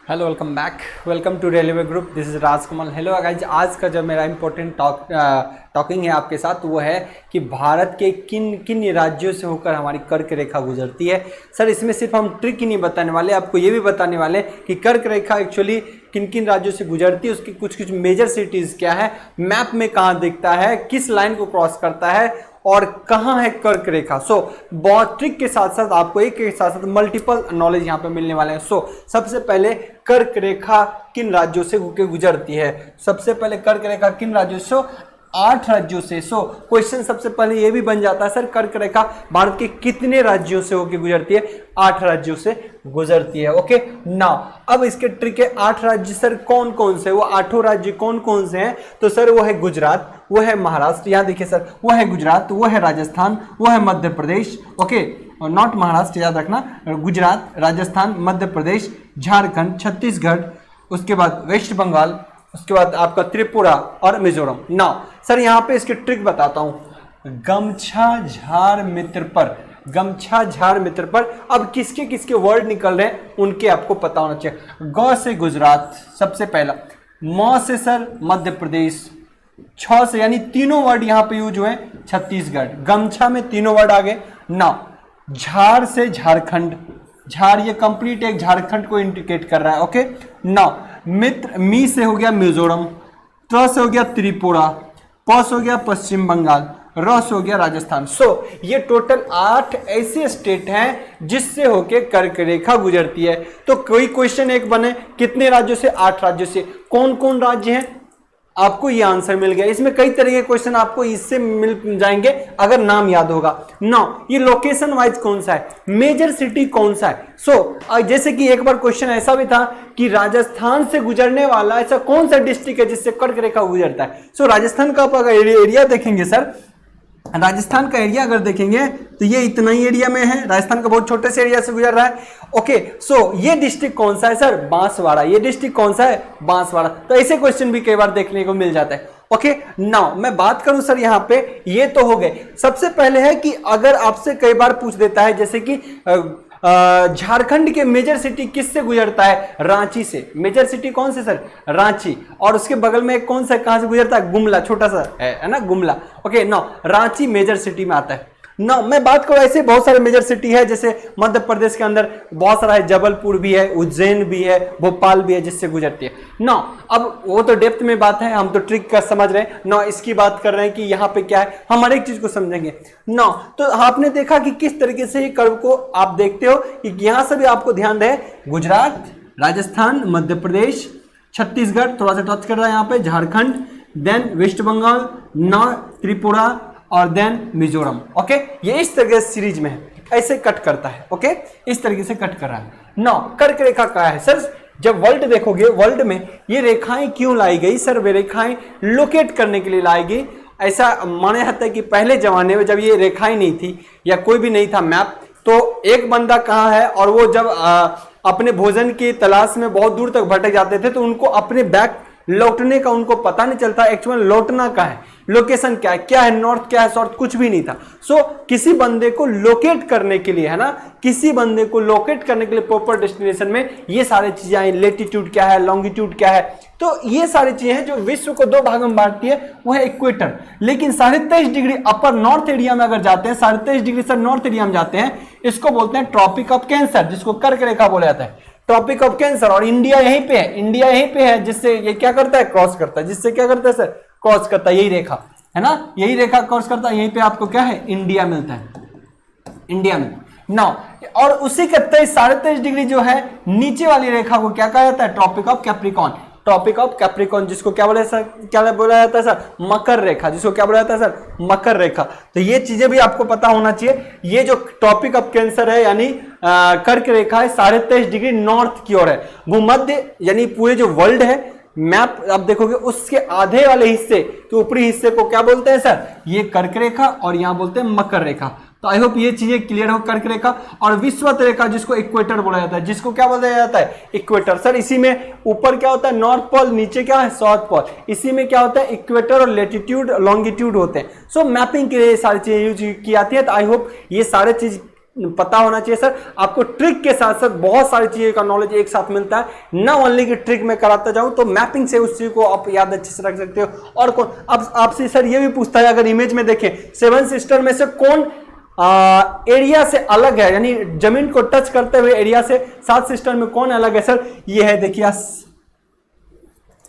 Hello, welcome back. Welcome to railway group. This is Rajkamal. Hello guys, आज का जो मेरा इंपॉर्टेंट टॉकिंग है आपके साथ वो है कि भारत के किन किन राज्यों से होकर हमारी कर्क रेखा गुजरती है। सर, इसमें सिर्फ हम ट्रिक ही नहीं बताने वाले, आपको ये भी बताने वाले कि कर्क रेखा एक्चुअली किन किन राज्यों से गुजरती है, उसकी कुछ कुछ मेजर सिटीज़ क्या है, मैप में कहाँ दिखता है, किस लाइन को क्रॉस करता है और कहाँ है कर्क रेखा। बहुत ट्रिक के साथ साथ आपको एक के साथ साथ मल्टीपल नॉलेज यहाँ पे मिलने वाले हैं। सबसे पहले कर्क रेखा किन राज्यों से होकर गुजरती है। सबसे पहले कर्क रेखा किन राज्यों से? 8 राज्यों से। क्वेश्चन सबसे पहले ये भी बन जाता है, सर कर्क रेखा भारत के कितने राज्यों से होकर गुजरती है? 8 राज्यों से गुजरती है। ओके नाउ, अब इसके ट्रिक है, 8 राज्य सर कौन कौन से? वो 8 राज्य कौन कौन से हैं? तो सर वो है गुजरात, वो है महाराष्ट्र, यहाँ देखिए सर, वो है गुजरात, वो है राजस्थान, वो है मध्य प्रदेश। ओके, नॉट महाराष्ट्र, याद रखना, गुजरात, राजस्थान, मध्य प्रदेश, झारखंड, छत्तीसगढ़, उसके बाद वेस्ट बंगाल, उसके बाद आपका त्रिपुरा और मिजोरम। नाउ सर यहाँ पे इसकी ट्रिक बताता हूं। गमछा झार मित्र पर, गमछा झार मित्र पर अब किसके किसके वर्ड निकल रहे हैं उनके आपको पता होना चाहिए। ग से गुजरात सबसे पहला, म से सर मध्य प्रदेश, छ से यानी तीनों वर्ड यहाँ पे यूज हुए छत्तीसगढ़, गमछा में तीनों वर्ड आ गए। नाउ झार से झारखंड, झार ये कंप्लीट एक झारखंड को इंडिकेट कर रहा है। ओके नाउ मित्र, मी से हो गया मिजोरम, त्र से हो गया त्रिपुरा, प से हो गया पश्चिम बंगाल, र से हो गया राजस्थान। ये टोटल 8 ऐसे स्टेट हैं जिससे होके कर्क रेखा गुजरती है। तो कोई क्वेश्चन एक बने, कितने राज्यों से? 8 राज्यों से। कौन कौन राज्य हैं? आपको ये आंसर मिल गया। इसमें कई तरह के क्वेश्चन आपको इससे मिल जाएंगे अगर नाम याद होगा। नाउ ये लोकेशन वाइज कौन सा है, मेजर सिटी कौन सा है। जैसे कि एक बार क्वेश्चन ऐसा भी था कि राजस्थान से गुजरने वाला ऐसा कौन सा डिस्ट्रिक्ट है जिससे कर्क रेखा गुजरता है। राजस्थान का आप अगर एरिया देखेंगे सर, राजस्थान का एरिया अगर देखेंगे तो ये इतना ही एरिया में है, राजस्थान का बहुत छोटे से एरिया से गुजर रहा है। ओके ये डिस्ट्रिक्ट कौन सा है सर? बांसवाड़ा। ये डिस्ट्रिक्ट कौन सा है? बांसवाड़ा। तो ऐसे क्वेश्चन भी कई बार देखने को मिल जाता है। ओके नाउ मैं बात करूं सर यहाँ पे, ये तो हो गए। सबसे पहले है कि अगर आपसे कई बार पूछ देता है जैसे कि झारखंड के मेजर सिटी किससे गुजरता है? रांची से। मेजर सिटी कौन से सर? रांची। और उसके बगल में एक कौन सा, कहां से गुजरता है? गुमला, छोटा सा है ना Gumla. Okay now Ranchi major city में आता है। ना मैं बात करूं, ऐसे बहुत सारे मेजर सिटी है, जैसे मध्य प्रदेश के अंदर बहुत सारा है, जबलपुर भी है, उज्जैन भी है, भोपाल भी है जिससे गुजरती है। ना अब वो तो डेप्थ में बात है, हम तो ट्रिक का समझ रहे हैं ना, इसकी बात कर रहे हैं कि यहाँ पे क्या है, हम हर एक चीज को समझेंगे ना। तो आपने देखा कि किस तरीके से ये कर्व को आप देखते हो कि यहाँ से भी आपको ध्यान रहे, गुजरात, राजस्थान, मध्य प्रदेश, छत्तीसगढ़ थोड़ा सा टच कर रहा है यहाँ पे, Jharkhand, then west Bengal, north Tripura और देन मिजोरम। ओके ये इस तरीके से सीरीज में है, ऐसे कट करता है। ओके इस तरीके से कट कर रहा है। नौ कर्क रेखा क्या है सर? जब वर्ल्ड देखोगे, वर्ल्ड में ये रेखाएं क्यों लाई गई सर? वे रेखाएं लोकेट करने के लिए लाई गई। ऐसा माना जाता है कि पहले जमाने में जब ये रेखाएं नहीं थी या कोई भी नहीं था मैप, तो एक बंदा कहाँ है और वो जब अपने भोजन की तलाश में बहुत दूर तक भटक जाते थे तो उनको अपने बैक लौटने का उनको पता नहीं चलता एक्चुअल लौटना क्या है, लोकेशन क्या है, नॉर्थ क्या है, साउथ कुछ भी नहीं था। किसी बंदे को लोकेट करने के लिए, है ना, किसी बंदे को लोकेट करने के लिए प्रॉपर डेस्टिनेशन में ये सारी चीजें आई। लेटीट्यूड क्या है, लॉन्गिट्यूड क्या है, तो ये सारी चीजें हैं जो विश्व को 2 भागों में बांटती है, वो है इक्वेटर। लेकिन 23.5 डिग्री अपर नॉर्थ एरिया में अगर जाते हैं, 23.5 डिग्री सर नॉर्थ एरिया में जाते हैं, इसको बोलते हैं ट्रॉपिक ऑफ कैंसर, जिसको कर्क रेखा बोला जाता है, ट्रॉपिक ऑफ कैंसर। और इंडिया यहीं पे है, इंडिया यहीं पे है, जिससे ये क्या करता है, क्रॉस करता है। जिससे क्या करता है सर? क्रॉस करता है, यही रेखा है ना, यही रेखा क्रॉस करता है, यहीं पे आपको क्या है, इंडिया मिलता है, इंडिया में ना। और उसी के 23.5 डिग्री जो है नीचे वाली रेखा को क्या कहा जाता है? Tropic of Capricorn. Tropic of Capricorn जिसको क्या बोला सर, क्या बोला जाता है सर? मकर रेखा। जिसको क्या बोला जाता है सर? मकर रेखा। तो ये चीजें भी आपको पता होना चाहिए। ये जो ट्रॉपिक ऑफ कैंसर है यानी कर्क रेखा है, 23.5 डिग्री नॉर्थ की ओर है। भूमध्य यानी पूरे जो वर्ल्ड है, मैप आप देखोगे उसके आधे वाले हिस्से के ऊपरी हिस्से को क्या बोलते हैं सर? ये कर्क रेखा, और यहां बोलते हैं मकर रेखा। तो आई होप ये चीजें क्लियर हो। कर्क रेखा और विषुवत रेखा जिसको इक्वेटर बोला जाता है, जिसको क्या बोला जाता है? इक्वेटर। सर इसी में ऊपर क्या होता है? नॉर्थ पोल, नीचे क्या है? South pole. इसी में क्या होता है? इक्वेटर और लेटीट्यूड लॉन्गिट्यूड होते हैं। मैपिंग के लिए सारी चीजें यूज की जाती है। तो आई होप ये सारे चीज पता होना चाहिए सर। आपको ट्रिक के साथ साथ बहुत सारी चीजें का नॉलेज एक साथ मिलता है, ना ओनली कि ट्रिक में कराता जाऊं, तो मैपिंग से उस चीज को आप याद अच्छे से रख सकते हो। और कौन, अब आपसे सर ये भी पूछता है, अगर इमेज में देखें सेवन सिस्टर में से कौन एरिया से अलग है, यानी जमीन को टच करते हुए एरिया से सात सिस्टर में कौन अलग है सर? ये है देखिए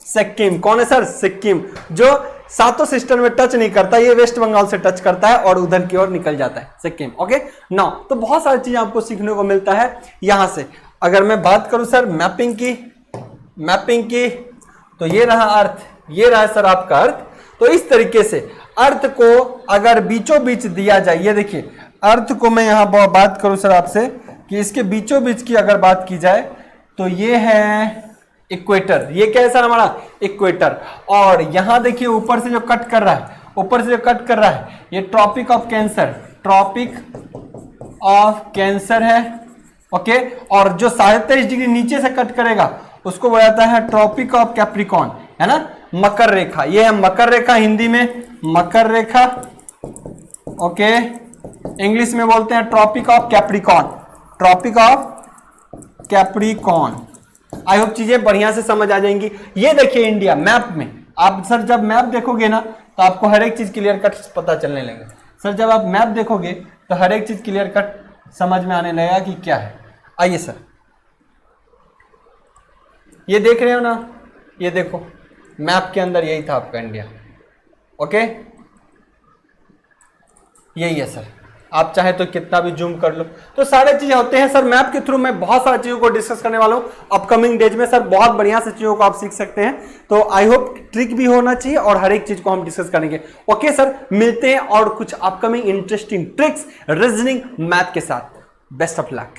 सिक्किम। कौन है सर? सिक्किम, जो सातों सिस्टर में टच नहीं करता, ये वेस्ट बंगाल से टच करता है और उधर की ओर निकल जाता है सिक्किम। ओके नाउ, तो बहुत सारी चीजें आपको सीखने को मिलता है यहां से। अगर मैं बात करूं सर मैपिंग की, तो ये रहा अर्थ, ये रहा सर आपका अर्थ। तो इस तरीके से अर्थ को अगर बीचों बीच दिया जाए, ये देखिए अर्थ को मैं यहां बात करूं सर आपसे कि इसके बीचों बीच की अगर बात की जाए तो ये है इक्वेटर। ये क्या है सर? हमारा इक्वेटर। और यहां देखिए ऊपर से जो कट कर रहा है, ये ट्रॉपिक ऑफ कैंसर है। ओके, और जो 23.5 डिग्री नीचे से कट करेगा उसको बोला जाता है ट्रॉपिक ऑफ कैप्रिकॉन, है ना, मकर रेखा। ये है मकर रेखा, हिंदी में मकर रेखा। ओके, इंग्लिश में बोलते हैं tropic of Capricorn. I hope चीजें बढ़िया से समझ आ जाएंगी। ये देखिए इंडिया मैप में, आप सर जब मैप देखोगे ना तो आपको हर एक चीज क्लियर कट पता चलने लगेगा। सर जब आप मैप देखोगे तो हर एक चीज क्लियर कट समझ में आने लगेगा कि क्या है। आइए सर, ये देख रहे हो ना, ये देखो मैप के अंदर यही था आपका इंडिया। ओके, यही है सर। आप चाहे तो कितना भी जूम कर लो, तो सारे चीजें होते हैं सर मैप के थ्रू। मैं बहुत सारी चीजों को डिस्कस करने वाला हूं अपकमिंग डेज में सर, बहुत बढ़िया से चीजों को आप सीख सकते हैं। तो आई होप ट्रिक भी होना चाहिए और हर एक चीज को हम डिस्कस करेंगे। ओके सर, मिलते हैं और कुछ upcoming interesting tricks reasoning math के साथ। Best of luck.